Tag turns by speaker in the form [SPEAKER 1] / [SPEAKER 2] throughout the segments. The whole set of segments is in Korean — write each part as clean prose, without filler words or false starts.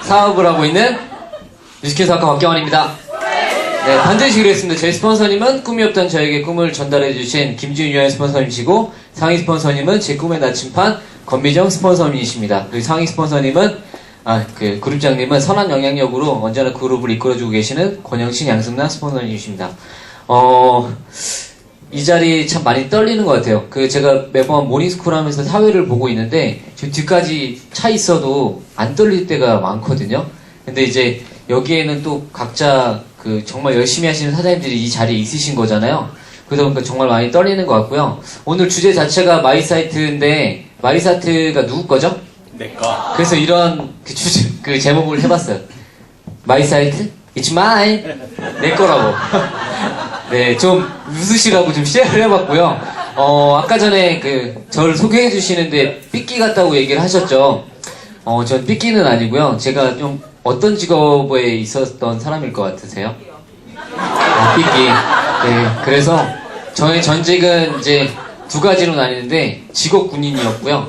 [SPEAKER 1] 사업을 하고 있는 뉴스킨 사학과 박경환입니다. 네, 반드시 그랬습니다. 제 스폰서님은 꿈이 없던 저에게 꿈을 전달해주신 김지훈 유한 스폰서님이시고, 상위 스폰서님은 제 꿈의 나침판 권미정 스폰서님이십니다. 그리고 상위 스폰서님은 그룹장님은 선한 영향력으로 언제나 그룹을 이끌어주고 계시는 권영신 양승남 스폰서님이십니다. 이 자리 참 많이 떨리는 것 같아요. 제가 매번 모닝스쿨 하면서 사회를 보고 있는데, 저 뒤까지 차 있어도 안 떨릴 때가 많거든요. 근데 이제 여기에는 또 각자 정말 열심히 하시는 사장님들이 이 자리에 있으신 거잖아요. 그러다 보니까 정말 많이 떨리는 것 같고요. 오늘 주제 자체가 마이사이트인데, 마이사이트가 누구 거죠?
[SPEAKER 2] 내 거.
[SPEAKER 1] 그래서 이런 제목을 해봤어요. 마이사이트? It's mine. 내 거라고. 네, 좀 웃으시라고 좀 시작을 해봤고요. 아까 전에 저를 소개해 주시는데 삐끼 같다고 얘기를 하셨죠. 전 삐끼는 아니고요. 제가 좀 어떤 직업에 있었던 사람일 것 같으세요? 삐끼. 네, 그래서 저의 전직은 이제 두 가지로 나뉘는데 직업 군인이었고요.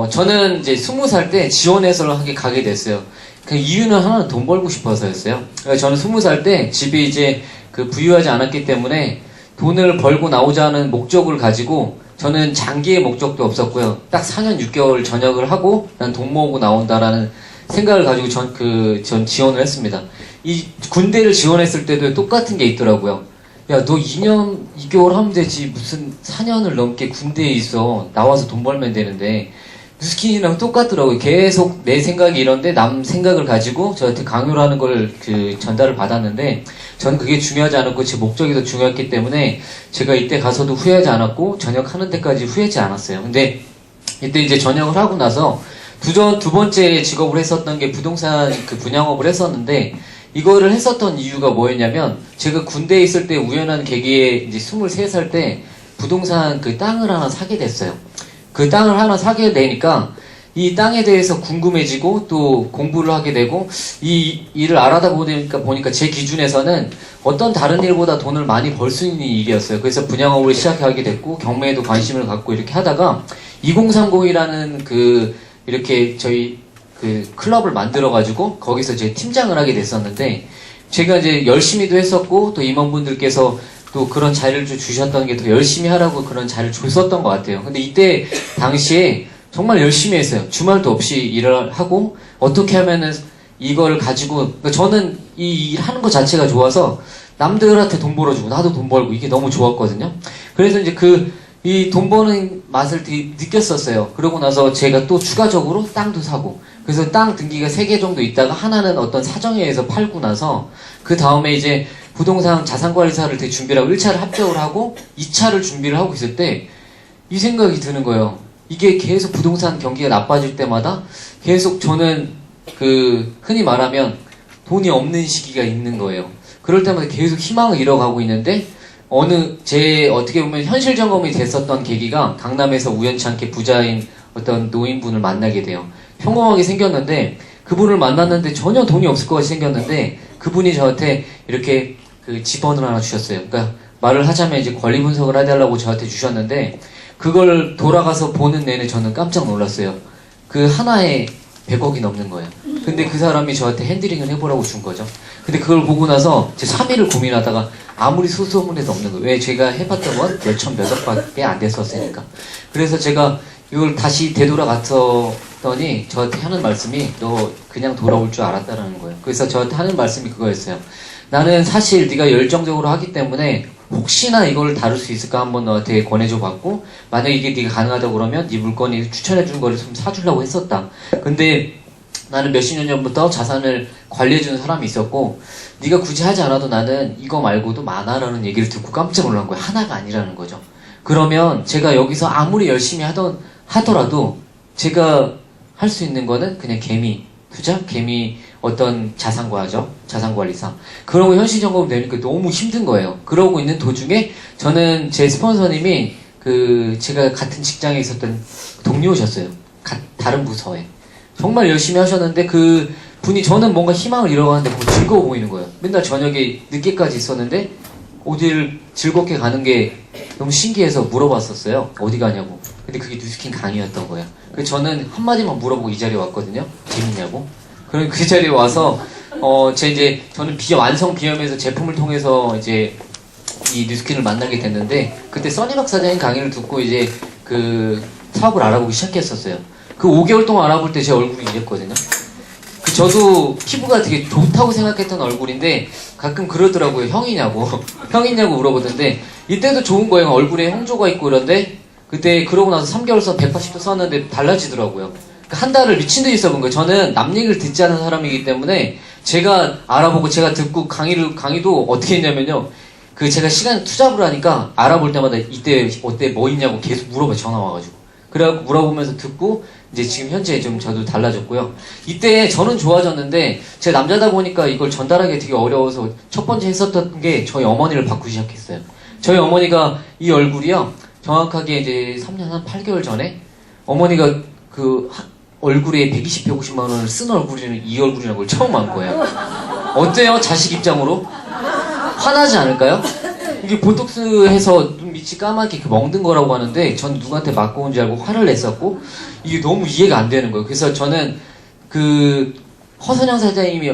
[SPEAKER 1] 저는 이제 20살 때 지원해서를 가게 됐어요. 그 이유는 하나는 돈 벌고 싶어서였어요. 저는 20살 때 집이 이제 부유하지 않았기 때문에 돈을 벌고 나오자는 목적을 가지고, 저는 장기의 목적도 없었고요. 딱 4년 6개월 전역을 하고 난 돈 모으고 나온다라는 생각을 가지고 전 지원을 했습니다. 이 군대를 지원했을 때도 똑같은 게 있더라고요. 야, 너 2년 2개월 하면 되지 무슨 4년을 넘게 군대에 있어. 나와서 돈 벌면 되는데. 뉴스킨이랑 똑같더라고요. 계속 내 생각이 이런데 남 생각을 가지고 저한테 강요를 하는 걸 전달을 받았는데, 저는 그게 중요하지 않았고 제 목적이 더 중요했기 때문에 제가 이때 가서도 후회하지 않았고 전역하는 데까지 후회하지 않았어요. 근데 이때 이제 전역을 하고 나서 두 번째 직업을 했었던 게 부동산 분양업을 했었는데, 이거를 했었던 이유가 뭐였냐면, 제가 군대에 있을 때 우연한 계기에 이제 23살 때 부동산 땅을 하나 사게 됐어요. 그 땅을 하나 사게 되니까 이 땅에 대해서 궁금해지고 또 공부를 하게 되고, 이 일을 알아다 보니까 제 기준에서는 어떤 다른 일보다 돈을 많이 벌 수 있는 일이었어요. 그래서 분양업을 시작하게 됐고, 경매에도 관심을 갖고 이렇게 하다가 2030이라는 이렇게 저희 클럽을 만들어가지고 거기서 제 팀장을 하게 됐었는데, 제가 이제 열심히도 했었고 또 임원분들께서 또 그런 자리를 주셨던 게 더 열심히 하라고 그런 자리를 줬었던 것 같아요. 근데 이때 당시에 정말 열심히 했어요. 주말도 없이 일을 하고, 어떻게 하면은 이걸 가지고, 그러니까 저는 이 일 하는 것 자체가 좋아서 남들한테 돈 벌어주고 나도 돈 벌고 이게 너무 좋았거든요. 그래서 이제 이 돈 버는 맛을 되게 느꼈었어요. 그러고 나서 제가 또 추가적으로 땅도 사고, 그래서 땅 등기가 3개 정도 있다가 하나는 어떤 사정에 의해서 팔고 나서, 그 다음에 이제 부동산 자산관리사를 되게 준비를 하고 1차를 합격을 하고 2차를 준비를 하고 있을 때 이 생각이 드는 거예요. 이게 계속 부동산 경기가 나빠질 때마다 계속 저는 흔히 말하면 돈이 없는 시기가 있는 거예요. 그럴 때마다 계속 희망을 잃어가고 있는데, 어떻게 보면 현실 점검이 됐었던 계기가 강남에서 우연치 않게 부자인 어떤 노인분을 만나게 돼요. 평범하게 생겼는데, 그분을 만났는데 전혀 돈이 없을 것 같이 생겼는데, 그분이 저한테 이렇게 지번을 하나 주셨어요. 그러니까 말을 하자면 이제 권리 분석을 해달라고 저한테 주셨는데, 그걸 돌아가서 보는 내내 저는 깜짝 놀랐어요. 하나에 100억이 넘는 거예요. 근데 그 사람이 저한테 핸들링을 해보라고 준 거죠. 근데 그걸 보고 나서 제 3일을 고민하다가 아무리 소소문해도 없는 거예요. 왜? 제가 해봤던 건 몇천 몇억밖에 안 됐었으니까. 그래서 제가 이걸 다시 되돌아갔더니 저한테 하는 말씀이, 너 그냥 돌아올 줄 알았다라는 거예요. 그래서 저한테 하는 말씀이 그거였어요. 나는 사실 네가 열정적으로 하기 때문에 혹시나 이걸 다룰 수 있을까 한번 너한테 권해줘 봤고, 만약에 이게 네가 가능하다고 그러면 네 물건이 추천해준 거를 좀 사주려고 했었다. 근데 나는 몇십 년 전부터 자산을 관리해주는 사람이 있었고, 네가 굳이 하지 않아도 나는 이거 말고도 많아라는 얘기를 듣고 깜짝 놀란 거예요. 하나가 아니라는 거죠. 그러면 제가 여기서 아무리 열심히 하더라도 제가 할 수 있는 거는 그냥 개미 어떤 자산관리사. 그러고 현실 점검이 되니까 너무 힘든 거예요. 그러고 있는 도중에 저는 제 스폰서님이 제가 같은 직장에 있었던 동료셨어요. 다른 부서에. 정말 열심히 하셨는데 분이, 저는 뭔가 희망을 잃어가는데 즐거워 보이는 거예요. 맨날 저녁에 늦게까지 있었는데 어디를 즐겁게 가는 게 너무 신기해서 물어봤었어요. 어디 가냐고. 근데 그게 뉴스킨 강의였던 거예요. 그래서 저는 한마디만 물어보고 이 자리에 왔거든요. 재밌냐고. 그런 그 자리에 와서 저는 완성 비염에서 제품을 통해서 이제 이 뉴스킨을 만나게 됐는데 그때 써니박 사장님 강의를 듣고 이제 그 사업을 알아보기 시작했었어요. 그 5개월 동안 알아볼 때 제 얼굴이 이랬거든요. 저도 피부가 되게 좋다고 생각했던 얼굴인데 가끔 그러더라고요. 형이냐고 형이냐고 물어보던데 이때도 좋은 거예요. 얼굴에 홍조가 있고 그런데 그때 그러고 나서 3개월 써 180도 썼는데 달라지더라고요. 한 달을 미친 듯이 써본 거예요. 저는 남 얘기를 듣지 않은 사람이기 때문에 제가 알아보고 제가 듣고 강의도 어떻게 했냐면요. 제가 시간 투잡을 하니까 알아볼 때마다 이때 어때 뭐 있냐고 계속 물어봐요. 전화 와가지고. 그래갖고 물어보면서 듣고 이제 지금 현재 좀 저도 달라졌고요. 이때 저는 좋아졌는데 제가 남자다 보니까 이걸 전달하기 되게 어려워서 첫 번째 했었던 게 저희 어머니를 바꾸기 시작했어요. 저희 어머니가 이 얼굴이요. 정확하게 이제 3년 한 8개월 전에 어머니가 얼굴에 120, 150만 원을 쓴 얼굴이 이 얼굴이라는 걸 처음 한 거예요. 어때요? 자식 입장으로? 화나지 않을까요? 이게 보톡스 해서 눈 밑이 까맣게 멍든 거라고 하는데 전 누구한테 맞고 온 줄 알고 화를 냈었고 이게 너무 이해가 안 되는 거예요. 그래서 저는 허선영 사장님이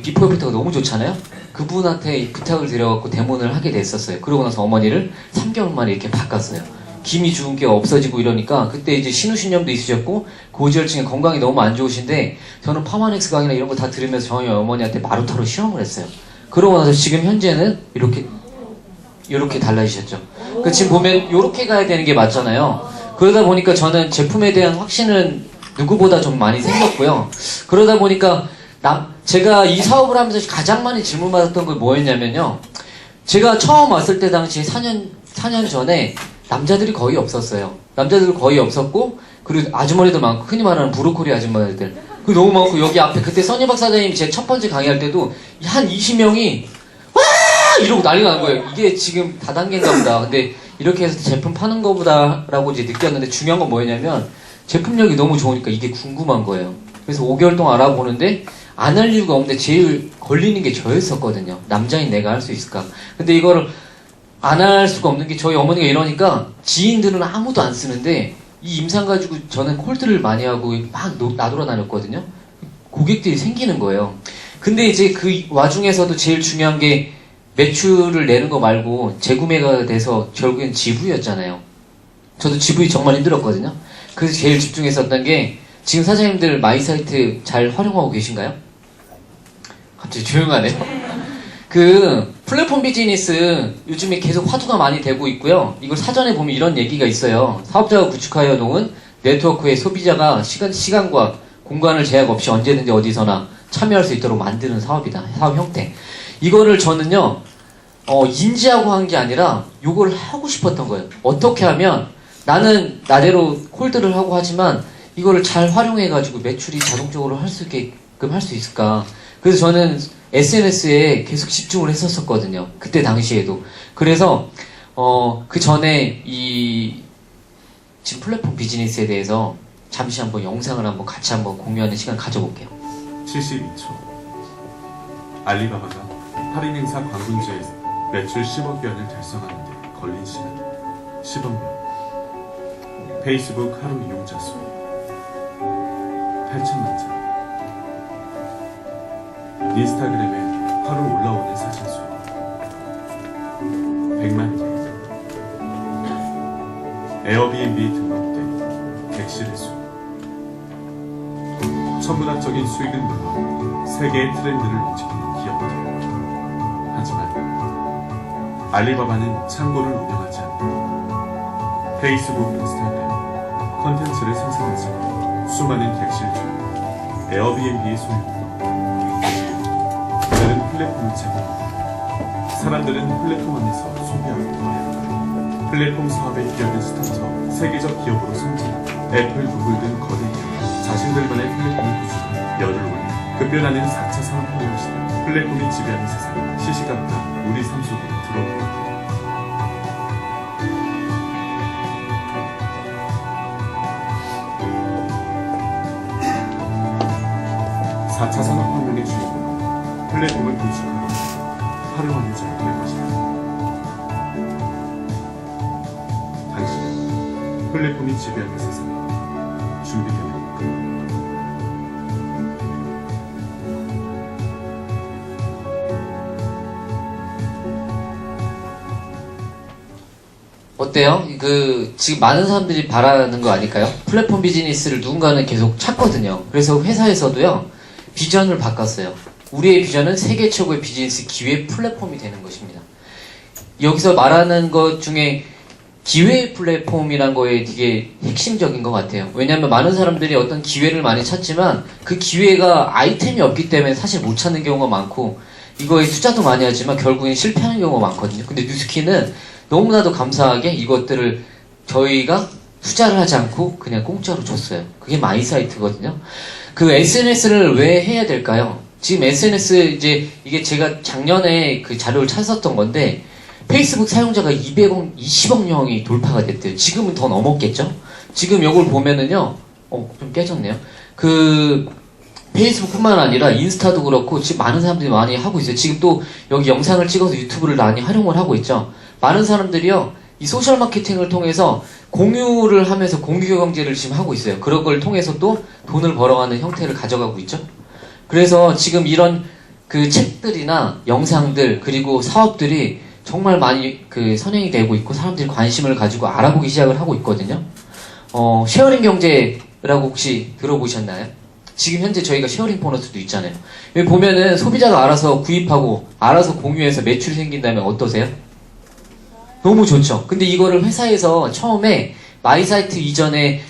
[SPEAKER 1] 비포 애프터가 너무 좋잖아요. 그분한테 부탁을 드려갖고 데모를 하게 됐었어요. 그러고 나서 어머니를 3개월 만에 이렇게 바꿨어요. 기미 주근깨가 없어지고 이러니까 그때 이제 신우신염도 있으셨고 고지혈증에 건강이 너무 안 좋으신데 저는 파마넥스 강의나 이런 거 다 들으면서 저희 어머니한테 마루타로 시험을 했어요. 그러고 나서 지금 현재는 이렇게 달라지셨죠. 지금 보면 이렇게 가야 되는 게 맞잖아요. 그러다 보니까 저는 제품에 대한 확신은 누구보다 좀 많이 생겼고요. 그러다 보니까 제가 이 사업을 하면서 가장 많이 질문받았던 게 뭐였냐면요. 제가 처음 왔을 때 당시 4년 전에 남자들이 거의 없었어요. 남자들 거의 없었고 그리고 아주머니도 많고 흔히 말하는 브로콜리 아줌마들 너무 많고 여기 앞에 그때 써니박 사장님이 제 첫 번째 강의할 때도 한 20명이 와 이러고 난리가 난 거예요. 이게 지금 다단계인가 보다. 근데 이렇게 해서 제품 파는 거보다 라고 이제 느꼈는데 중요한 건 뭐였냐면 제품력이 너무 좋으니까 이게 궁금한 거예요. 그래서 5개월 동안 알아보는데 안 할 이유가 없는데 제일 걸리는 게 저였었거든요. 남자인 내가 할 수 있을까. 근데 이거를 안 할 수가 없는 게 저희 어머니가 이러니까 지인들은 아무도 안 쓰는데 이 임상 가지고 저는 콜드를 많이 하고 막 나돌아다녔거든요. 고객들이 생기는 거예요. 근데 이제 그 와중에서도 제일 중요한 게 매출을 내는 거 말고 재구매가 돼서 결국엔 GV였잖아요. 저도 GV 정말 힘들었거든요. 그래서 제일 집중했었던 게 지금 사장님들 마이사이트 잘 활용하고 계신가요? 갑자기 조용하네요. 플랫폼 비즈니스 요즘에 계속 화두가 많이 되고 있고요. 이걸 사전에 보면 이런 얘기가 있어요. 사업자가 구축하여 놓은 네트워크에 소비자가 시간과 공간을 제약 없이 언제든지 어디서나 참여할 수 있도록 만드는 사업이다. 사업 형태. 이거를 저는요, 인지하고 한 게 아니라 요걸 하고 싶었던 거예요. 어떻게 하면 나는 나대로 콜드를 하고 하지만 이거를 잘 활용해가지고 매출이 자동적으로 할 수 있게끔 할 수 있을까. 그래서 저는 SNS에 계속 집중을 했었거든요. 그때 당시에도. 그래서 그 전에 지금 플랫폼 비즈니스에 대해서 잠시 한번 영상을 한번 같이 한번 공유하는 시간 가져볼게요.
[SPEAKER 2] 72초. 알리바바가 할인 행사 광군주에서 매출 10억元을 달성하는 데 걸린 시간 10억 명. 페이스북 하루 이용자 수 8천만 장. 인스타그램에 하루 올라오는 사진 수 100만 개. 에어비앤비 등록된 객실의 수. 천문학적인 수익을 물론 세계의 트렌드를 움직이는 기업들. 하지만 알리바바는 창고를 운영하지 않는다. 페이스북, 인스타그램, 컨텐츠를 생성하지 수많은 객실 중 에어비앤비의 소유입니다. 그들은 플랫폼을 제공합니다. 사람들은 플랫폼 안에서 소비하고 거래한다. 플랫폼 사업에 뛰어든 스타트업, 세계적 기업으로 성장한 애플, 구글 등 거대 기업은 자신들만의 플랫폼을 구축하며 열을 올리고 급변하는 4차 산업혁명 시대, 플랫폼이 지배하는 세상, 시시각각 우리 삶 속으로 들어옵니다. 4차 산업혁명의 주인공은 플랫폼을 구축하고 활용하는 자가 될 것이다. 당신은 플랫폼이 지배하는 세상에 준비되었습니까?
[SPEAKER 1] 어때요? 지금 많은 사람들이 바라는 거 아닐까요? 플랫폼 비즈니스를 누군가는 계속 찾거든요. 그래서 회사에서도요, 비전을 바꿨어요. 우리의 비전은 세계 최고의 비즈니스 기회 플랫폼이 되는 것입니다. 여기서 말하는 것 중에 기회 플랫폼이란 거에 되게 핵심적인 것 같아요. 왜냐하면 많은 사람들이 어떤 기회를 많이 찾지만 그 기회가 아이템이 없기 때문에 사실 못 찾는 경우가 많고 이거에 투자도 많이 하지만 결국엔 실패하는 경우가 많거든요. 근데 뉴스키는 너무나도 감사하게 이것들을 저희가 투자를 하지 않고 그냥 공짜로 줬어요. 그게 마이사이트거든요. 그 SNS를 왜 해야 될까요? 지금 SNS 이게 제가 작년에 그 자료를 찾았던 건데 페이스북 사용자가 20억 명이 돌파가 됐대요. 지금은 더 넘었겠죠? 지금 이걸 보면은요, 좀 깨졌네요. 페이스북뿐만 아니라 인스타도 그렇고 지금 많은 사람들이 많이 하고 있어요. 지금 또 여기 영상을 찍어서 유튜브를 많이 활용을 하고 있죠. 많은 사람들이요, 이 소셜 마케팅을 통해서 공유를 하면서 공유 경제를 지금 하고 있어요. 그런 걸 통해서 또 돈을 벌어가는 형태를 가져가고 있죠. 그래서 지금 이런 그 책들이나 영상들 그리고 사업들이 정말 많이 선행이 되고 있고 사람들이 관심을 가지고 알아보기 시작을 하고 있거든요. 쉐어링 경제라고 혹시 들어보셨나요? 지금 현재 저희가 쉐어링 보너스도 있잖아요. 여기 보면은 소비자가 알아서 구입하고 알아서 공유해서 매출이 생긴다면 어떠세요? 너무 좋죠. 근데 이거를 회사에서 처음에 마이사이트 이전에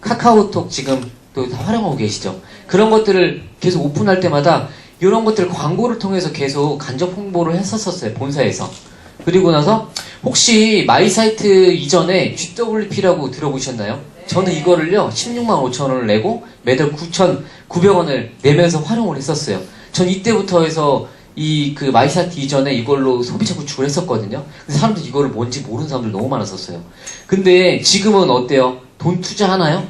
[SPEAKER 1] 카카오톡 지금 또 다 활용하고 계시죠. 그런 것들을 계속 오픈할 때마다 이런 것들 광고를 통해서 계속 간접 홍보를 했었어요. 본사에서. 그리고 나서 혹시 마이사이트 이전에 GWP라고 들어보셨나요? 저는 이거를요 16만 5천 원을 내고 매달 9,900원을 내면서 활용을 했었어요. 전 이때부터 해서 마이사이트 이전에 이걸로 소비자 구축을 했었거든요. 근데 사람들이 이거를 뭔지 모르는 사람들 너무 많았었어요. 근데 지금은 어때요? 돈 투자하나요?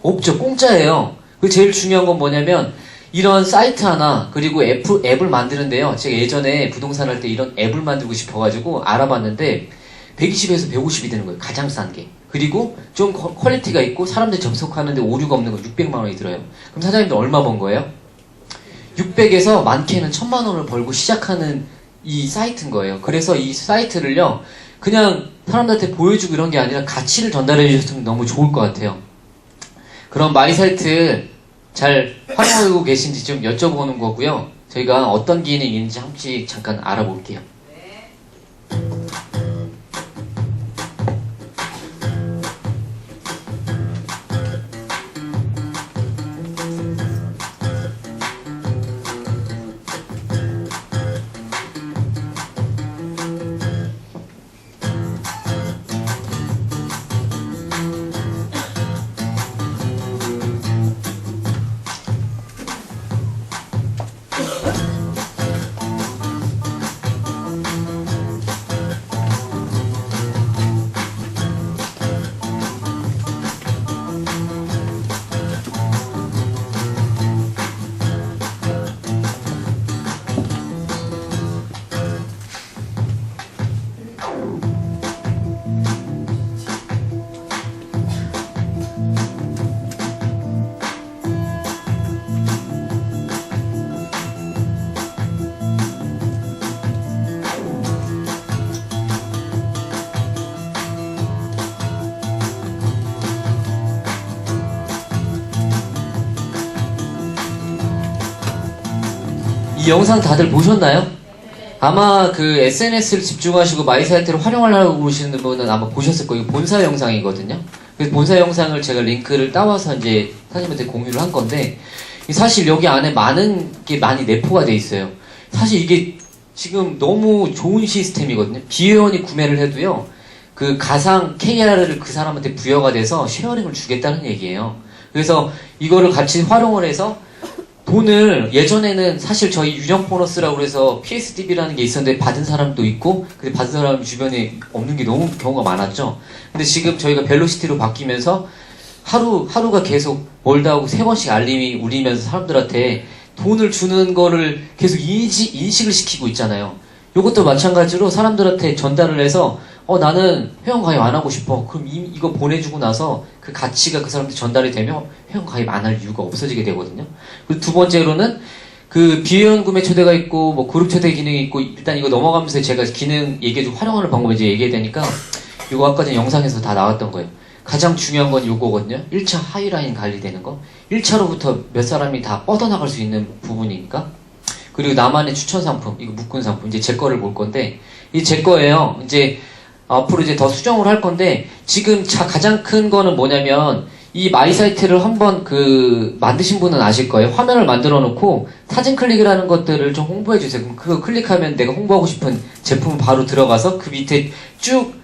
[SPEAKER 1] 없죠. 공짜예요. 그 제일 중요한 건 뭐냐면 이런 사이트 하나 그리고 앱을 만드는데요. 제가 예전에 부동산 할 때 이런 앱을 만들고 싶어가지고 알아봤는데 120에서 150이 되는 거예요. 가장 싼 게. 그리고 좀 퀄리티가 있고 사람들이 접속하는데 오류가 없는 거 600만 원이 들어요. 그럼 사장님들 얼마 번 거예요? 600에서 많게는 1000만 원을 벌고 시작하는 이 사이트인 거예요. 그래서 이 사이트를요, 그냥 사람들한테 보여주고 이런 게 아니라 가치를 전달해 주셨으면 너무 좋을 것 같아요. 그럼 마이사이트 잘 활용하고 계신지 좀 여쭤보는 거고요. 저희가 어떤 기능이 있는지 함께 잠깐 알아볼게요. 이 영상 다들 보셨나요? 아마 SNS를 집중하시고 마이사이트를 활용하려고 보시는 분은 아마 보셨을 거예요. 본사 영상이거든요. 그래서 본사 영상을 제가 링크를 따와서 이제 사장님한테 공유를 한 건데, 사실 여기 안에 많은 게 많이 내포가 돼 있어요. 사실 이게 지금 너무 좋은 시스템이거든요. 비회원이 구매를 해도요, 가상 KR을 그 사람한테 부여가 돼서 쉐어링을 주겠다는 얘기예요. 그래서 이거를 같이 활용을 해서 돈을, 예전에는 사실 저희 유형 보너스라고 해서 PSDB라는 게 있었는데 받은 사람도 있고, 근데 받은 사람 주변에 없는 게 너무 경우가 많았죠. 근데 지금 저희가 벨로시티로 바뀌면서 하루가 계속 멀다 하고 3번씩 알림이 울리면서 사람들한테 돈을 주는 거를 계속 인식을 시키고 있잖아요. 요것도 마찬가지로 사람들한테 전달을 해서 나는 회원 가입 안 하고 싶어. 그럼 이거 보내주고 나서 그 가치가 그 사람한테 전달이 되면 회원 가입 안 할 이유가 없어지게 되거든요. 그리고 두 번째로는 비회원 구매 초대가 있고 그룹 초대 기능이 있고, 일단 이거 넘어가면서 제가 기능 얘기해주고 활용하는 방법 이제 얘기해야 되니까, 이거 아까 전에 영상에서 다 나왔던 거예요. 가장 중요한 건 요거거든요. 1차 하이라인 관리되는 거. 1차로부터 몇 사람이 다 뻗어나갈 수 있는 부분이니까. 그리고 나만의 추천 상품, 이거 묶은 상품, 이제 제 거를 볼 건데, 이 제 거예요. 이제 앞으로 이제 더 수정을 할 건데, 지금 가장 큰 거는 뭐냐면, 이 마이 사이트를 한번 만드신 분은 아실 거예요. 화면을 만들어 놓고 사진 클릭이라는 것들을 좀 홍보해 주세요. 그럼 그거 클릭하면 내가 홍보하고 싶은 제품은 바로 들어가서 그 밑에 쭉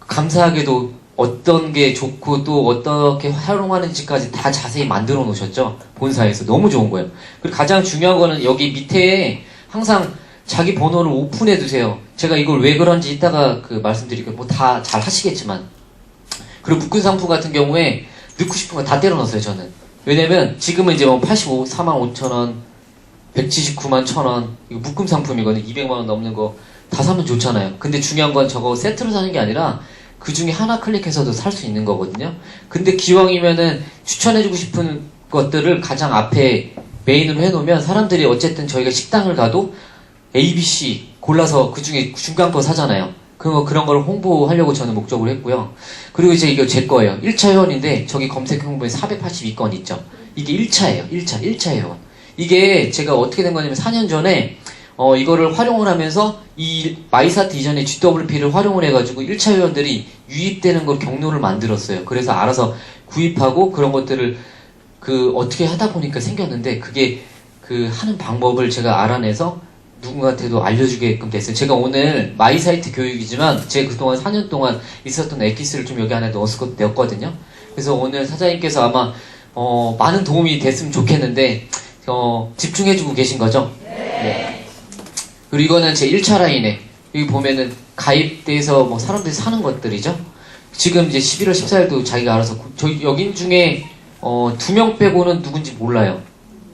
[SPEAKER 1] 감사하게도 어떤 게 좋고 또 어떻게 활용하는지까지 다 자세히 만들어 놓으셨죠. 본사에서. 너무 좋은 거예요. 그리고 가장 중요한 거는 여기 밑에 항상 자기 번호를 오픈해 두세요. 제가 이걸 왜 그런지 이따가 말씀드릴게요. 뭐 다 잘 하시겠지만. 그리고 묶은 상품 같은 경우에 넣고 싶은 거 다 때려 넣었어요, 저는. 왜냐면 지금은 이제 뭐 84만 5천원, 179만 1천원, 이거 묶음 상품이거든요. 200만원 넘는 거 다 사면 좋잖아요. 근데 중요한 건 저거 세트로 사는 게 아니라 그 중에 하나 클릭해서도 살 수 있는 거거든요. 근데 기왕이면은 추천해주고 싶은 것들을 가장 앞에 메인으로 해놓으면 사람들이 어쨌든 저희가 식당을 가도 A, B, C 골라서 그 중에 중간 거 사잖아요. 그런 걸 홍보하려고 저는 목적으로 했고요. 그리고 이제 이거 제 거예요. 1차 회원인데 저기 검색 홍보에 482건 있죠. 이게 1차예요. 1차 회원. 이게 제가 어떻게 된 거냐면 4년 전에 이거를 활용을 하면서 이 마이사트 이전에 GWP를 활용을 해가지고 1차 회원들이 유입되는 걸 경로를 만들었어요. 그래서 알아서 구입하고 그런 것들을 어떻게 하다 보니까 생겼는데 그게 하는 방법을 제가 알아내서 누군가한테도 알려주게끔 됐어요. 제가 오늘 마이사이트 교육이지만 제가 그동안 4년 동안 있었던 엑기스를 좀 여기 안에 넣었거든요. 그래서 오늘 사장님께서 아마 많은 도움이 됐으면 좋겠는데 집중해주고 계신 거죠? 네. 그리고 이거는 제 1차 라인에 여기 보면은 가입돼서 뭐 사람들이 사는 것들이죠. 지금 이제 11월 14일도 자기가 알아서 여긴 중에 2명 빼고는 누군지 몰라요.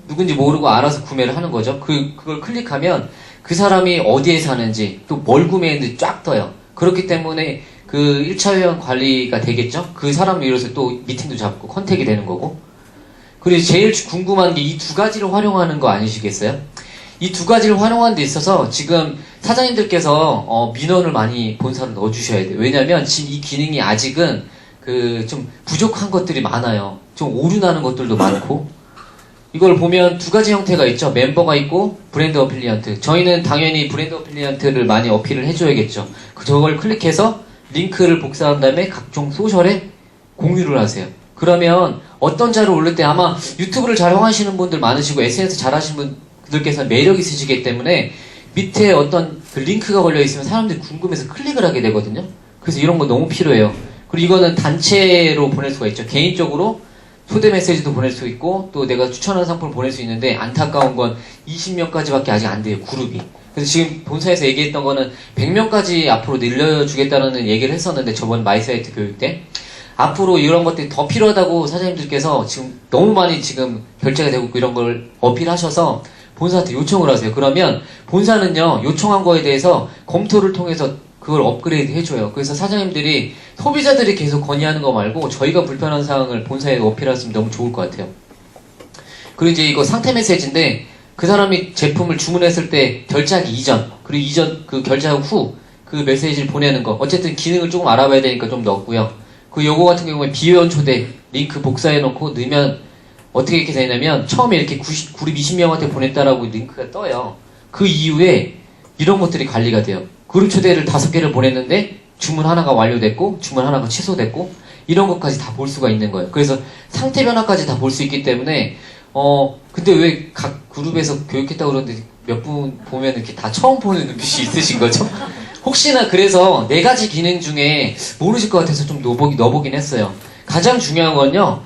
[SPEAKER 1] 누군지 모르고 알아서 구매를 하는 거죠. 그걸 클릭하면 그 사람이 어디에 사는지 또 뭘 구매했는지 쫙 떠요. 그렇기 때문에 1차 회원 관리가 되겠죠. 그 사람을 위해서 또 미팅도 잡고 컨택이 되는 거고. 그리고 제일 궁금한 게 이 두 가지를 활용하는 거 아니시겠어요? 이 두 가지를 활용하는 데 있어서 지금 사장님들께서 민원을 많이 본사로 넣어주셔야 돼요. 왜냐면 지금 이 기능이 아직은 좀 부족한 것들이 많아요. 좀 오류나는 것들도 많고. 이걸 보면 두 가지 형태가 있죠. 멤버가 있고 브랜드 어필리언트. 저희는 당연히 브랜드 어필리언트를 많이 어필을 해줘야겠죠. 저걸 클릭해서 링크를 복사한 다음에 각종 소셜에 공유를 하세요. 그러면 어떤 자를 올릴 때 아마 유튜브를 잘 활용하시는 분들 많으시고 SNS 잘 하시는 분들께서 매력 있으시기 때문에 밑에 어떤 링크가 걸려 있으면 사람들이 궁금해서 클릭을 하게 되거든요. 그래서 이런 거 너무 필요해요. 그리고 이거는 단체로 보낼 수가 있죠. 개인적으로 초대 메시지도 보낼 수 있고 또 내가 추천하는 상품을 보낼 수 있는데 안타까운 건 20명까지밖에 아직 안 돼요. 그룹이. 그래서 지금 본사에서 얘기했던 거는 100명까지 앞으로 늘려주겠다는 얘기를 했었는데 저번 마이사이트 교육 때 앞으로 이런 것들이 더 필요하다고 사장님들께서 지금 너무 많이 지금 결제가 되고 있고 이런 걸 어필하셔서 본사한테 요청을 하세요. 그러면 본사는요 요청한 거에 대해서 검토를 통해서 그걸 업그레이드 해줘요. 그래서 사장님들이 소비자들이 계속 건의하는 거 말고 저희가 불편한 사항을 본사에 어필하시면 너무 좋을 것 같아요. 그리고 이제 이거 상태 메시지인데 그 사람이 제품을 주문했을 때 결제하기 이전 그리고 이전 결제하고 후 그 메시지를 보내는 거 어쨌든 기능을 조금 알아봐야 되니까 좀 넣었고요. 요거 같은 경우에 비회원 초대 링크 복사해 놓고 넣으면 어떻게 이렇게 되냐면 처음에 이렇게 그룹 20명한테 보냈다라고 링크가 떠요. 그 이후에 이런 것들이 관리가 돼요. 그룹 초대를 5개를 보냈는데 주문 하나가 완료됐고 주문 하나가 취소됐고 이런 것까지 다 볼 수가 있는 거예요. 그래서 상태 변화까지 다 볼 수 있기 때문에 근데 왜 각 그룹에서 교육했다고 그러는데 몇 분 보면 이렇게 다 처음 보는 눈빛이 있으신 거죠? 혹시나 그래서 4가지 기능 중에 모르실 것 같아서 좀 넣어보긴 했어요. 가장 중요한 건요.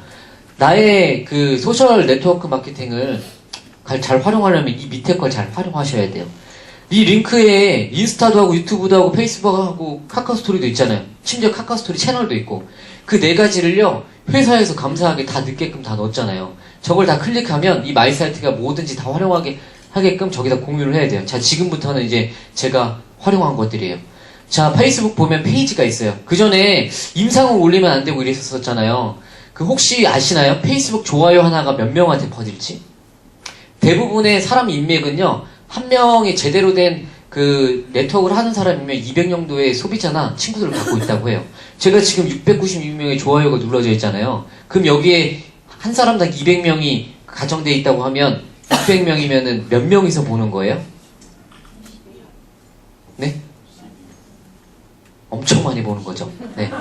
[SPEAKER 1] 나의 소셜 네트워크 마케팅을 잘 활용하려면 이 밑에 걸 잘 활용하셔야 돼요. 이 링크에 인스타도 하고 유튜브도 하고 페이스북하고 카카오스토리도 있잖아요. 심지어 카카오스토리 채널도 있고 그 4가지를요 회사에서 감사하게 다 넣게끔 다 넣었잖아요. 저걸 다 클릭하면 이 마이사이트가 뭐든지 다 하게끔 저기다 공유를 해야 돼요. 자, 지금부터는 이제 제가 활용한 것들이에요. 자, 페이스북 보면 페이지가 있어요. 그 전에 임상을 올리면 안 되고 이랬었잖아요. 혹시 아시나요? 페이스북 좋아요 하나가 몇 명한테 퍼질지? 대부분의 사람 인맥은요, 한 명이 제대로 된 그 네트워크를 하는 사람이면 200 정도의 소비자나 친구들을 갖고 있다고 해요. 제가 지금 696명의 좋아요가 눌러져 있잖아요. 그럼 여기에 한 사람당 200명이 가정돼 있다고 하면 600명이면은 몇 명이서 보는 거예요? 네? 엄청 많이 보는 거죠. 네.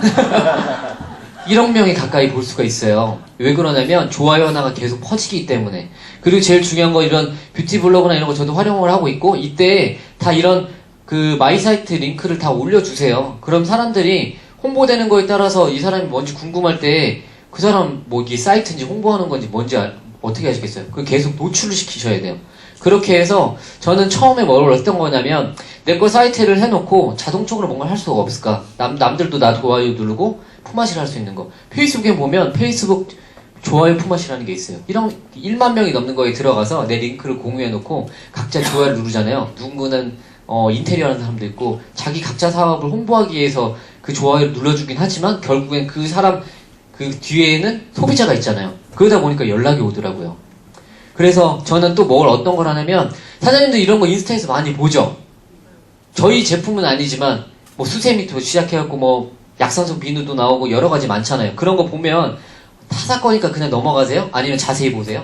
[SPEAKER 1] 1억 명이 가까이 볼 수가 있어요. 왜 그러냐면 좋아요 하나가 계속 퍼지기 때문에. 그리고 제일 중요한 거 이런 뷰티 블로그나 이런 거 저도 활용을 하고 있고 이때 다 이런 그 마이 사이트 링크를 다 올려주세요. 그럼 사람들이 홍보되는 거에 따라서 이 사람이 뭔지 궁금할 때 그 사람 뭐 이게 사이트인지 홍보하는 건지 뭔지 어떻게 하시겠어요? 그걸 계속 노출을 시키셔야 돼요. 그렇게 해서 저는 처음에 뭘 했던 거냐면 내 거 사이트를 해놓고 자동적으로 뭔가 할 수가 없을까? 남들도 나 좋아요 누르고 품앗이를 할 수 있는 거. 페이스북에 보면 페이스북 좋아요 품앗이라는 게 있어요. 1만 명이 넘는 거에 들어가서 내 링크를 공유해놓고 각자 좋아요를 누르잖아요. 누군가는 인테리어 하는 사람도 있고 자기 각자 사업을 홍보하기 위해서 그 좋아요를 눌러주긴 하지만 결국엔 그 사람 그 뒤에는 소비자가 있잖아요. 그러다 보니까 연락이 오더라고요. 그래서 저는 또 뭘 어떤 걸 하냐면 사장님도 이런 거 인스타에서 많이 보죠. 저희 제품은 아니지만 뭐 수세미부터 시작해갖고 뭐 약산성 비누도 나오고 여러 가지 많잖아요. 그런 거 보면 타사거니까 그냥 넘어가세요? 아니면 자세히 보세요?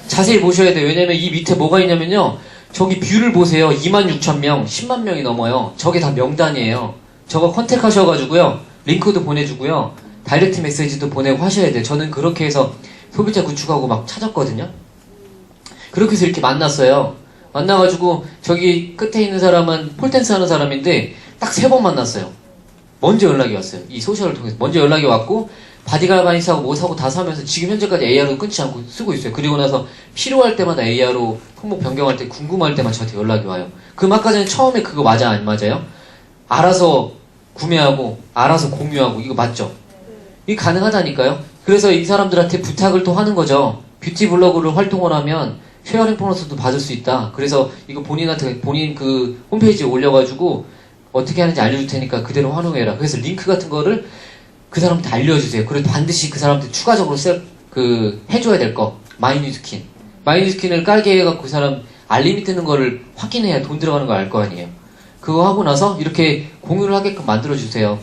[SPEAKER 1] 자세히 보셔야 돼요. 왜냐면 이 밑에 뭐가 있냐면요. 저기 뷰를 보세요. 26,000명, 10만 명이 넘어요. 저게 다 명단이에요. 저거 컨택하셔가지고요. 링크도 보내주고요. 다이렉트 메시지도 보내고 하셔야 돼요. 저는 그렇게 해서 소비자 구축하고 막 찾았거든요. 그렇게 해서 이렇게 만났어요. 만나가지고 저기 끝에 있는 사람은 폴댄스 하는 사람인데 딱 3번 만났어요. 먼저 연락이 왔어요. 이 소셜을 통해서 먼저 연락이 왔고 바디갈바닉 사고 뭐 사고 다 사면서 지금 현재까지 AR로 끊지 않고 쓰고 있어요. 그리고 나서 필요할 때마다 AR로 품목 변경할 때 궁금할 때만 저한테 연락이 와요. 그럼 아까 전에 처음에 그거 맞아 안 맞아요? 알아서 구매하고 알아서 공유하고 이거 맞죠? 이게 가능하다니까요. 그래서 이 사람들한테 부탁을 또 하는 거죠. 뷰티 블로그를 활동을 하면 쉐어링 보너스도 받을 수 있다. 그래서 이거 본인 그 홈페이지에 올려가지고 어떻게 하는지 알려줄 테니까 그대로 활용해라. 그래서 링크 같은 거를 그 사람한테 알려주세요. 그리고 반드시 그 사람한테 추가적으로 해줘야 될 거. 마이뉴스킨. 마이뉴스킨을 깔게 해갖고 그 사람 알림이 뜨는 거를 확인해야 돈 들어가는 걸 알 거 아니에요. 그거 하고 나서 이렇게 공유를 하게끔 만들어주세요.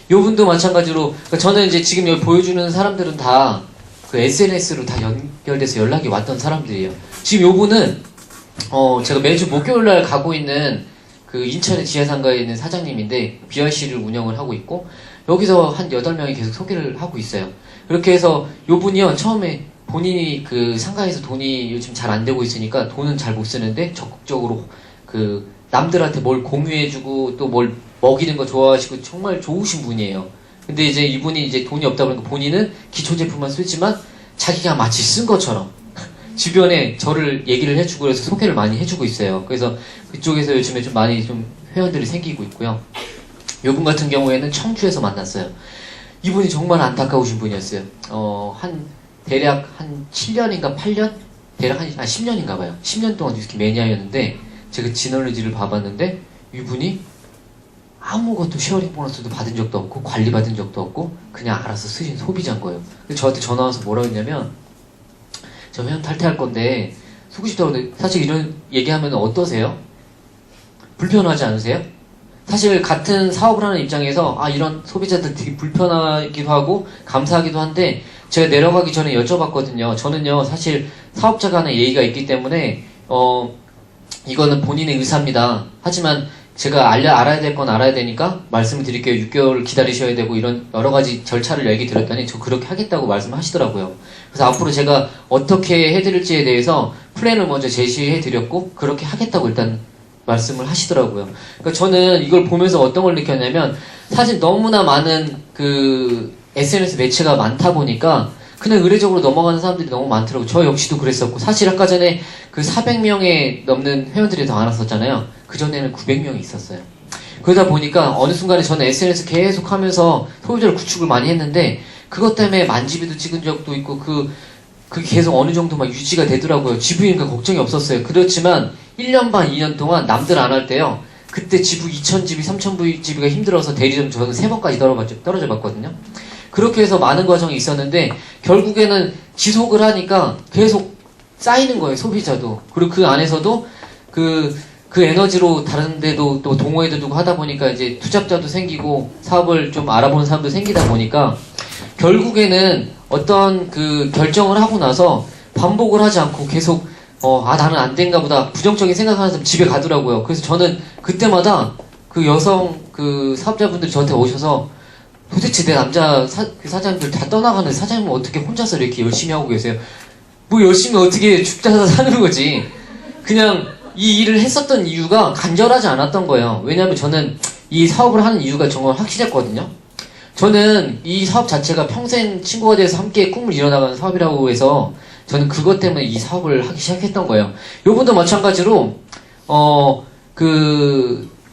[SPEAKER 1] 요 분도 마찬가지로, 그러니까 저는 이제 지금 여기 보여주는 사람들은 다 그 SNS로 다 연결돼서 연락이 왔던 사람들이에요. 지금 요 분은, 제가 매주 목요일날 가고 있는 그 인천의 지하상가에 있는 사장님인데, BRC를 운영을 하고 있고, 여기서 한 8명이 계속 소개를 하고 있어요. 그렇게 해서 요 분이요, 처음에 본인이 그 상가에서 돈이 요즘 잘 안 되고 있으니까 돈은 잘 못 쓰는데 적극적으로 그 남들한테 뭘 공유해주고 또 뭘 먹이는 거 좋아하시고 정말 좋으신 분이에요. 근데 이제 이분이 이제 돈이 없다 보니까 본인은 기초 제품만 쓰지만 자기가 마치 쓴 것처럼 주변에 저를 얘기를 해주고 그래서 소개를 많이 해주고 있어요. 그래서 그쪽에서 요즘에 좀 많이 좀 회원들이 생기고 있고요. 요분 같은 경우에는 청주에서 만났어요. 이분이 정말 안타까우신 분이었어요. 대략 한 7년인가 8년? 대략 한 10년인가 봐요. 10년 동안 이렇게 매니아였는데 제가 지널리지를 봐봤는데 이분이 아무것도 쉐어링 보너스도 받은 적도 없고 관리 받은 적도 없고 그냥 알아서 쓰신 소비자인 거예요. 근데 저한테 전화 와서 뭐라고 했냐면 저 회원 탈퇴할 건데 쓰고 싶다고 하는데 사실 이런 얘기하면 어떠세요? 불편하지 않으세요? 사실 같은 사업을 하는 입장에서 이런 소비자들 되게 불편하기도 하고 감사하기도 한데 제가 내려가기 전에 여쭤봤거든요. 저는요 사실 사업자 간의 예의가 있기 때문에 이거는 본인의 의사입니다. 하지만 제가 알아야 될 건 알아야 되니까 말씀을 드릴게요. 6개월 기다리셔야 되고 이런 여러 가지 절차를 얘기 드렸더니 저 그렇게 하겠다고 말씀하시더라고요. 그래서 앞으로 제가 어떻게 해드릴지에 대해서 플랜을 먼저 제시해 드렸고 그렇게 하겠다고 일단 말씀을 하시더라고요. 그러니까 저는 이걸 보면서 어떤 걸 느꼈냐면 사실 너무나 많은 그 SNS 매체가 많다 보니까 그냥 의례적으로 넘어가는 사람들이 너무 많더라고요. 저 역시도 그랬었고 사실 아까 전에 그 400명에 넘는 회원들이 더 많았었잖아요. 그전에는 900명이 있었어요. 그러다 보니까 어느 순간에 저는 SNS 계속 하면서 소비자를 구축을 많이 했는데 그것 때문에 만지비도 찍은 적도 있고 그게 계속 어느 정도 막 유지가 되더라고요. 지부인가 걱정이 없었어요. 그렇지만 1년 반, 2년 동안 남들 안 할 때요. 그때 지부 2,000집이, 3,000집이가 힘들어서 대리점 저는 3번까지 떨어져 봤거든요. 그렇게 해서 많은 과정이 있었는데 결국에는 지속을 하니까 계속 쌓이는 거예요. 소비자도. 그리고 그 안에서도 그 그 에너지로 다른 데도 또 동호회도 두고 하다 보니까 이제 투잡자도 생기고 사업을 좀 알아보는 사람도 생기다 보니까 결국에는 어떤 그 결정을 하고 나서 반복을 하지 않고 계속 나는 안 된가 보다 부정적인 생각하는 사람 집에 가더라고요. 그래서 저는 그때마다 그 여성 그 사업자분들이 저한테 오셔서 도대체 내 남자 그 사장님들 다 떠나가는데 사장님은 어떻게 혼자서 이렇게 열심히 하고 계세요? 뭐 열심히 어떻게 죽자 사는 거지. 그냥 이 일을 했었던 이유가 간절하지 않았던 거예요. 왜냐하면 저는 이 사업을 하는 이유가 정말 확실했거든요. 저는 이 사업 자체가 평생 친구가 돼서 함께 꿈을 이뤄나가는 사업이라고 해서 저는 그것 때문에 이 사업을 하기 시작했던 거예요. 요분도 마찬가지로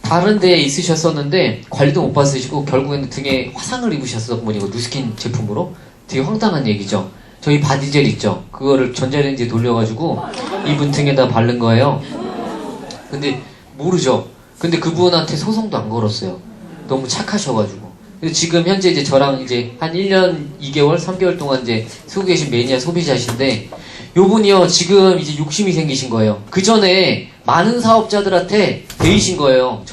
[SPEAKER 1] 다른 데에 있으셨었는데 관리도 못 받으시고 결국에는 등에 화상을 입으셨었던 분이고 누스킨 제품으로 되게 황당한 얘기죠. 저희 바디젤 있죠. 그거를 전자레인지에 돌려가지고 이분 등에다 바른 거예요. 근데 모르죠. 근데 그분한테 소송도 안 걸었어요. 너무 착하셔가지고. 그래서 지금 현재 이제 저랑 이제 한 1년 2개월, 3개월 동안 이제 쓰고 계신 매니아 소비자신데 요분이요 지금 이제 욕심이 생기신 거예요. 그 전에 많은 사업자들한테 베이신 거예요.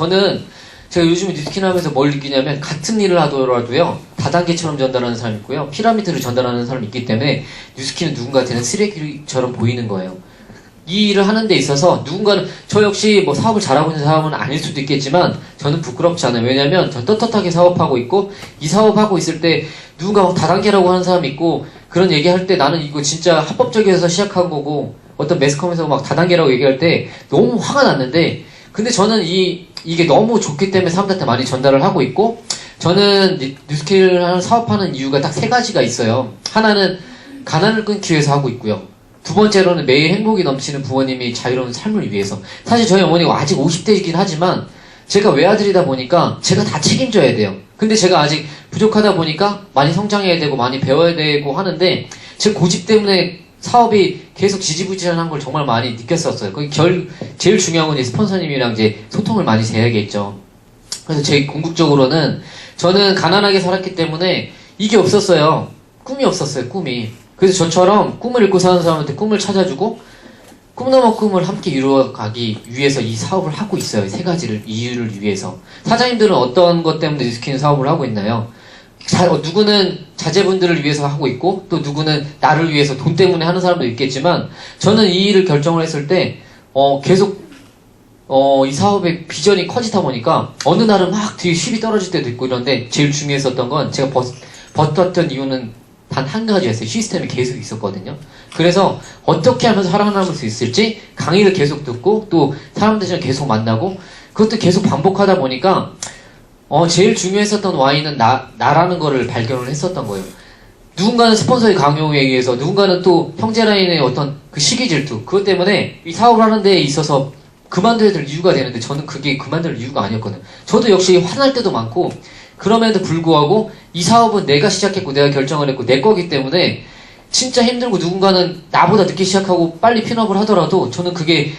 [SPEAKER 1] 제가 요즘에 뉴스킨 하면서 뭘 느끼냐면 같은 일을 하더라도요 다단계처럼 전달하는 사람이 있고요 피라미드를 전달하는 사람이 있기 때문에 뉴스킨은 누군가한테는 쓰레기처럼 보이는 거예요. 이 일을 하는 데 있어서 누군가는 저 역시 뭐 사업을 잘하고 있는 사람은 아닐 수도 있겠지만 저는 부끄럽지 않아요. 왜냐면 전 떳떳하게 사업하고 있고 이 사업하고 있을 때 누군가 막 다단계라고 하는 사람이 있고 그런 얘기할 때 나는 이거 진짜 합법적이어서 시작한 거고 어떤 매스컴에서 막 다단계라고 얘기할 때 너무 화가 났는데 근데 저는 이게 너무 좋기 때문에 사람들한테 많이 전달을 하고 있고 저는 뉴스킨을 사업하는 이유가 딱 3가지가 있어요. 하나는 가난을 끊기 위해서 하고 있고요. 두 번째로는 매일 행복이 넘치는 부모님이 자유로운 삶을 위해서. 사실 저희 어머니가 아직 50대이긴 하지만 제가 외아들이다 보니까 제가 다 책임져야 돼요. 근데 제가 아직 부족하다 보니까 많이 성장해야 되고 많이 배워야 되고 하는데 제 고집 때문에 사업이 계속 지지부진한 걸 정말 많이 느꼈었어요. 제일 중요한 건 스폰서님이랑 이제 소통을 많이 해야겠죠. 그래서 제 궁극적으로는 저는 가난하게 살았기 때문에 이게 없었어요. 꿈이 없었어요, 꿈이. 그래서 저처럼 꿈을 잃고 사는 사람한테 꿈을 찾아주고 꿈넘어 꿈을 함께 이루어가기 위해서 이 사업을 하고 있어요. 3가지를 이유를 위해서. 사장님들은 어떤 것 때문에 뉴스킨 사업을 하고 있나요? 누구는 자제분들을 위해서 하고 있고 또 누구는 나를 위해서 돈 때문에 하는 사람도 있겠지만 저는 이 일을 결정을 했을 때 계속 이 사업의 비전이 커지다 보니까 어느 날은 막 뒤에 힙이 떨어질 때도 있고 이런데 제일 중요했었던 건 제가 버텼던 이유는 단 한 가지였어요. 시스템이 계속 있었거든요. 그래서 어떻게 하면서 살아남을 수 있을지 강의를 계속 듣고 또 사람들이랑 계속 만나고 그것도 계속 반복하다 보니까 제일 중요했었던 Y는 나라는 거를 발견을 했었던 거예요. 누군가는 스폰서의 강요에 의해서 누군가는 또 형제 라인의 어떤 그 시기 질투 그것 때문에 이 사업을 하는 데 있어서 그만둬야 될 이유가 되는데 저는 그게 그만둘 이유가 아니었거든요. 저도 역시 화날 때도 많고 그럼에도 불구하고 이 사업은 내가 시작했고 내가 결정을 했고 내 거기 때문에 진짜 힘들고 누군가는 나보다 늦게 시작하고 빨리 핀업을 하더라도 저는 그게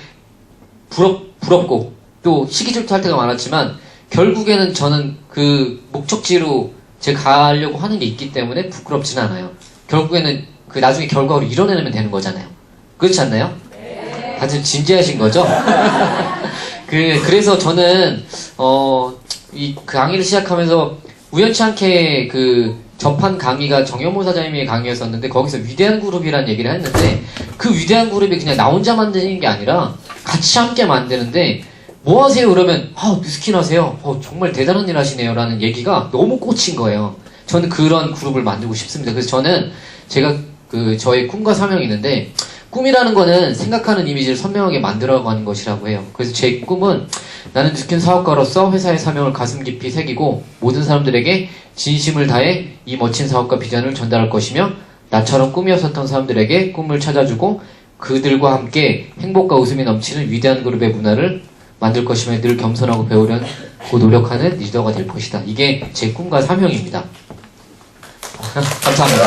[SPEAKER 1] 부럽고 또 시기 질투할 때가 많았지만 결국에는 저는 그 목적지로 제가 가려고 하는 게 있기 때문에 부끄럽지는 않아요. 결국에는 그 나중에 결과를 이뤄내면 되는 거잖아요. 그렇지 않나요? 네. 다들 진지하신 거죠? 그래서 저는 이 강의를 시작하면서 우연치 않게 접한 강의가 정영모 사장님의 강의였었는데 거기서 위대한 그룹이라는 얘기를 했는데 그 위대한 그룹이 그냥 나 혼자 만드는 게 아니라 같이 함께 만드는데 뭐 하세요? 그러면 뉴스킨 하세요. 정말 대단한 일 하시네요. 라는 얘기가 너무 꽂힌 거예요. 저는 그런 그룹을 만들고 싶습니다. 그래서 저는 제가 저의 꿈과 사명이 있는데 꿈이라는 거는 생각하는 이미지를 선명하게 만들어가는 것이라고 해요. 그래서 제 꿈은 나는 뉴스킨 사업가로서 회사의 사명을 가슴 깊이 새기고 모든 사람들에게 진심을 다해 이 멋진 사업과 비전을 전달할 것이며 나처럼 꿈이 없었던 사람들에게 꿈을 찾아주고 그들과 함께 행복과 웃음이 넘치는 위대한 그룹의 문화를 만들 것이며 늘 겸손하고 배우려고 노력하는 리더가 될 것이다. 이게 제 꿈과 사명입니다. 감사합니다.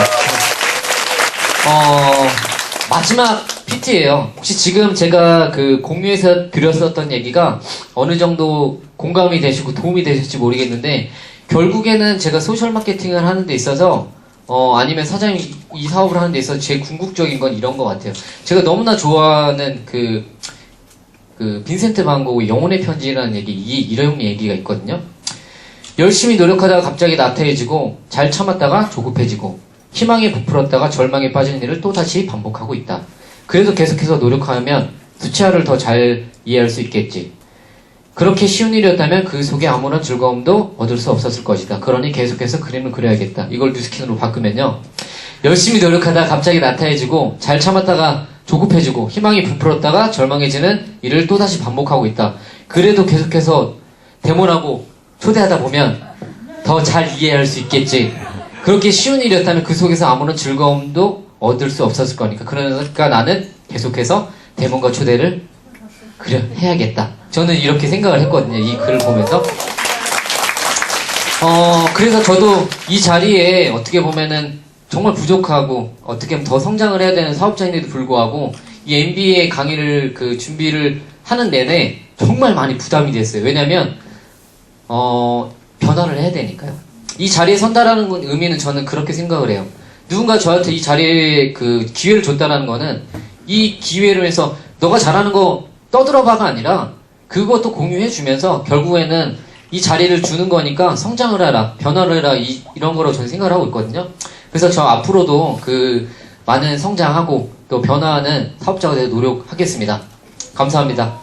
[SPEAKER 1] 마지막 PT예요. 혹시 지금 제가 공유해서 드렸었던 얘기가 어느 정도 공감이 되시고 도움이 되실지 모르겠는데 결국에는 제가 소셜 마케팅을 하는 데 있어서 아니면 사장님 이 사업을 하는 데 있어서 제 궁극적인 건 이런 것 같아요. 제가 너무나 좋아하는 그 빈센트 반 고흐의 영혼의 편지라는 얘기, 이런 얘기가 있거든요. 열심히 노력하다가 갑자기 나태해지고 잘 참았다가 조급해지고 희망에 부풀었다가 절망에 빠지는 일을 또다시 반복하고 있다. 그래도 계속해서 노력하면 수치화를 더 잘 이해할 수 있겠지. 그렇게 쉬운 일이었다면 그 속에 아무런 즐거움도 얻을 수 없었을 것이다. 그러니 계속해서 그림을 그려야겠다. 이걸 뉴스킨으로 바꾸면요. 열심히 노력하다가 갑자기 나태해지고 잘 참았다가 조급해지고 희망이 부풀었다가 절망해지는 일을 또다시 반복하고 있다. 그래도 계속해서 대모하고 초대하다 보면 더 잘 이해할 수 있겠지. 그렇게 쉬운 일이었다면 그 속에서 아무런 즐거움도 얻을 수 없었을 거니까. 그러니까 나는 계속해서 대문과 초대를 해야겠다. 저는 이렇게 생각을 했거든요. 이 글을 보면서. 그래서 저도 이 자리에 어떻게 보면은 정말 부족하고 어떻게 하면 더 성장을 해야 되는 사업자인데도 불구하고 이 MBA 강의를 준비를 하는 내내 정말 많이 부담이 됐어요. 왜냐면 변화를 해야 되니까요. 이 자리에 선다라는 의미는 저는 그렇게 생각을 해요. 누군가 저한테 이 자리에 기회를 줬다라는 거는 이 기회를 해서 너가 잘하는 거 떠들어봐가 아니라 그것도 공유해주면서 결국에는 이 자리를 주는 거니까 성장을 해라, 변화를 해라, 이런 거로 저는 생각을 하고 있거든요. 그래서 저 앞으로도 많은 성장하고 또 변화하는 사업자가 되도록 노력하겠습니다. 감사합니다.